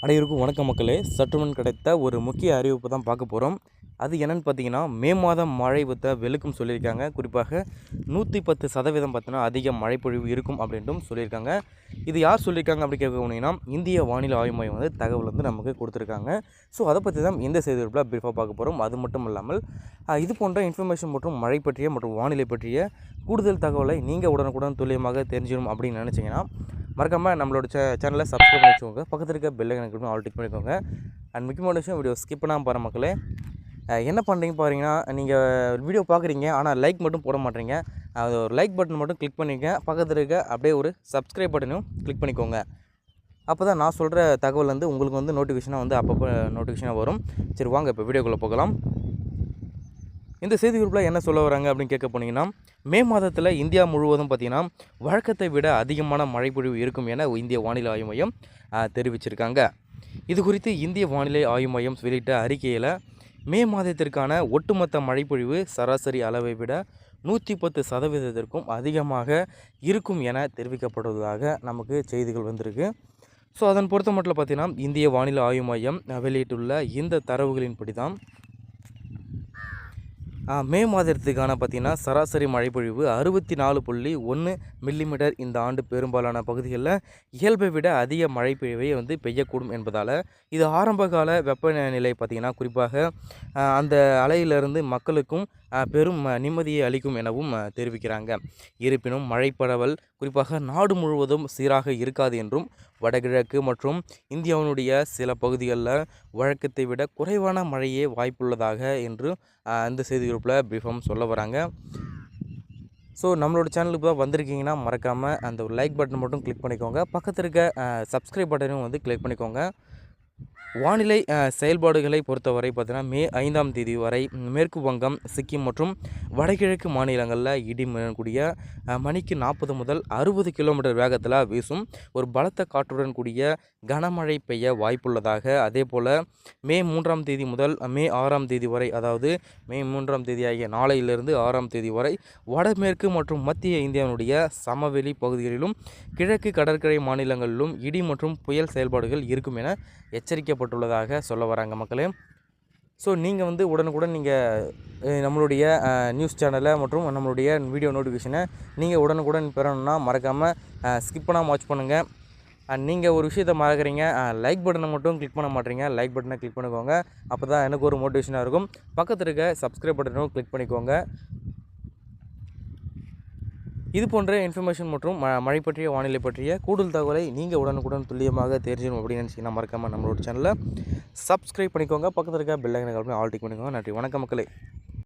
அனைவருக்கும் வணக்கம் மக்களே. சற்றுமுன் கிடைத்த ஒரு முக்கிய அறிவிப்பு தான் பார்க்க போகிறோம். அது என்னென்னு பார்த்தீங்கன்னா, மே மாதம் மழை வெளுக்கும் சொல்லியிருக்காங்க. குறிப்பாக 110% பார்த்தீங்கன்னா அதிக மழைப்பொழிவு இருக்கும் அப்படின்ட்டும் சொல்லியிருக்காங்க. இது யார் சொல்லியிருக்காங்க அப்படி கேட்க போனீங்கன்னா, இந்திய வானிலை ஆய்வு மையம் வந்து தகவல் வந்து நமக்கு கொடுத்துருக்காங்க. ஸோ அதை பற்றி தான் இந்த செய்தி குறிப்பில் பிரீஃபாக பார்க்க போகிறோம். அது மட்டும் இல்லாமல் இது போன்ற இன்ஃபர்மேஷன் மற்றும் மழை பற்றிய மற்றும் வானிலை பற்றிய கூடுதல் தகவலை நீங்கள் உடனுக்குடன் துல்லியமாக தெரிஞ்சிடும் அப்படின்னு நினச்சிங்கன்னா மறக்காமல் நம்மளோட சேனலை சப்ஸ்கிரைப் பண்ணி வச்சுக்கோங்க. பக்கத்தில் இருக்க பெல் ஐகானை ஆல் டிக் பண்ணிக்கோங்க. அண்ட் முக்கியமான விஷயம், வீடியோ ஸ்கிப் பண்ணாமல் பாருங்கள் மக்களே. என்ன பண்ணுறீங்க பாருங்கன்னா, நீங்கள் வீடியோ பார்க்குறீங்க ஆனால் லைக் மட்டும் போட மாட்டீங்க. அது ஒரு லைக் பட்டன் மட்டும் கிளிக் பண்ணிக்க, பக்கத்தில் இருக்க அப்படியே ஒரு சப்ஸ்கிரைப் பட்டனையும் கிளிக் பண்ணிக்கோங்க. அப்போ தான் நான் சொல்கிற தகவல் வந்து உங்களுக்கு வந்து நோட்டிஃபிகேஷனாக வந்து அப்பப்போ நோட்டிஃபிகேஷனாக வரும். சரி வாங்க இப்போ வீடியோக்குள்ளே போகலாம். இந்த செய்தி குறிப்பில் என்ன சொல்ல வராங்க அப்படின்னு கேட்க போனீங்கன்னா, மே மாதத்தில் இந்தியா முழுவதும் பார்த்திங்கன்னா வழக்கத்தை விட அதிகமான மழைப்பொழிவு இருக்கும் என இந்திய வானிலை ஆய்வு மையம் தெரிவிச்சிருக்காங்க. இது குறித்து இந்திய வானிலை ஆய்வு மையம் வெளியிட்ட அறிக்கையில் மே மாதத்திற்கான ஒட்டுமொத்த மழைப்பொழிவு சராசரி அளவை விட 110% அதிகமாக இருக்கும் என தெரிவிக்கப்படுவதாக நமக்கு செய்திகள் வந்திருக்கு. ஸோ அதன் பொறுத்த மட்டும் பார்த்திங்கன்னா, இந்திய வானிலை ஆய்வு மையம் வெளியிட்டுள்ள இந்த தரவுகளின்படி தான் மே மாதத்துக்கான பார்த்திங்கன்னா சராசரி மழைப்பொழிவு 64.1 மில்லிமீட்டர் இந்த ஆண்டு பெரும்பாலான பகுதிகளில் இயல்பை விட அதிக மழைப்பொழிவை வந்து பெய்யக்கூடும் என்பதால் இது ஆரம்பகால வெப்பநிலை பார்த்திங்கன்னா குறிப்பாக அந்த அலையிலிருந்து மக்களுக்கும் பெரும் நிம்மதியை அளிக்கும் எனவும் தெரிவிக்கிறாங்க. இருப்பினும் மழை பரவல் குறிப்பாக நாடு முழுவதும் சீராக இருக்காது என்றும் வடகிழக்கு மற்றும் இந்தியாவினுடைய சில பகுதிகளில் வழக்கத்தை விட குறைவான மழையே வாய்ப்புள்ளதாக என்று இந்த செய்தி குரூப்பில் பிரீஃபாக சொல்ல வராங்க. ஸோ நம்மளோட சேனலுக்கு தான் வந்திருக்கீங்கன்னா மறக்காமல் அந்த ஒரு லைக் பட்டன் மட்டும் கிளிக் பண்ணிக்கோங்க. பக்கத்தில் இருக்க சப்ஸ்கிரைப் பட்டனையும் வந்து கிளிக் பண்ணிக்கோங்க. வானிலை செயல்பாடுகளை பொறுத்தவரை பார்த்தீங்கன்னா மே 5ஆம் தேதி வரை மேற்கு வங்கம், சிக்கிம் மற்றும் வடகிழக்கு மாநிலங்களில் இடி கூடிய மணிக்கு 40 முதல் 60 கிலோமீட்டர் வேகத்தில் வீசும் ஒரு பலத்த காற்றுடன் கூடிய கனமழை பெய்ய வாய்ப்புள்ளதாக, அதே போல் மே 3ஆம் தேதி முதல் மே 6ஆம் தேதி வரை, அதாவது மே 3ஆம் தேதி ஆகிய நாளையிலிருந்து 6ஆம் தேதி வரை வடமேற்கு மற்றும் மத்திய இந்தியாவினுடைய சமவெளி பகுதிகளிலும் கிழக்கு கடற்கரை மாநிலங்களிலும் இடி மற்றும் புயல் செயல்பாடுகள் இருக்கும் என எச்சரிக்கப்பட்டுள்ளதாக சொல்ல வராங்க மக்களே. ஸோ நீங்கள் வந்து உடனுக்குடன் நீங்கள் நம்மளுடைய நியூஸ் சேனலை மற்றும் நம்மளுடைய வீடியோ நோட்டிஃபிகேஷனை நீங்கள் உடனுக்குடன் பெறணும்னா மறக்காமல் ஸ்கிப் பண்ணாமல் வாட்ச் பண்ணுங்கள். நீங்கள் ஒரு விஷயத்தை மறக்கிறீங்க, லைக் பட்டனை மட்டும் கிளிக் பண்ண மாட்டீங்க. லைக் பட்டனை கிளிக் பண்ணிக்கோங்க. அப்போ தான் எனக்கு ஒரு மோட்டிவேஷனாக இருக்கும். பக்கத்தில் இருக்க சப்ஸ்கிரைப் பட்டனும் கிளிக் பண்ணிக்கோங்க. இது போன்ற இன்ஃபர்மேஷன் மற்றும் மழை பற்றிய வானிலை பற்றிய கூடுதல் தகவலை நீங்கள் உடனுக்குடன் துல்லியமாக தெரிஞ்சிடும் அப்படின்னு நினச்சிங்கன்னா மறக்காமல் நம்மளோட சேனலை சப்ஸ்கிரைப் பண்ணிக்கோங்க. பக்கத்தில் இருக்க பெல் ஐகானை ஆல் டிக் பண்ணிக்கோங்க. நன்றி, வணக்கம் மக்களே.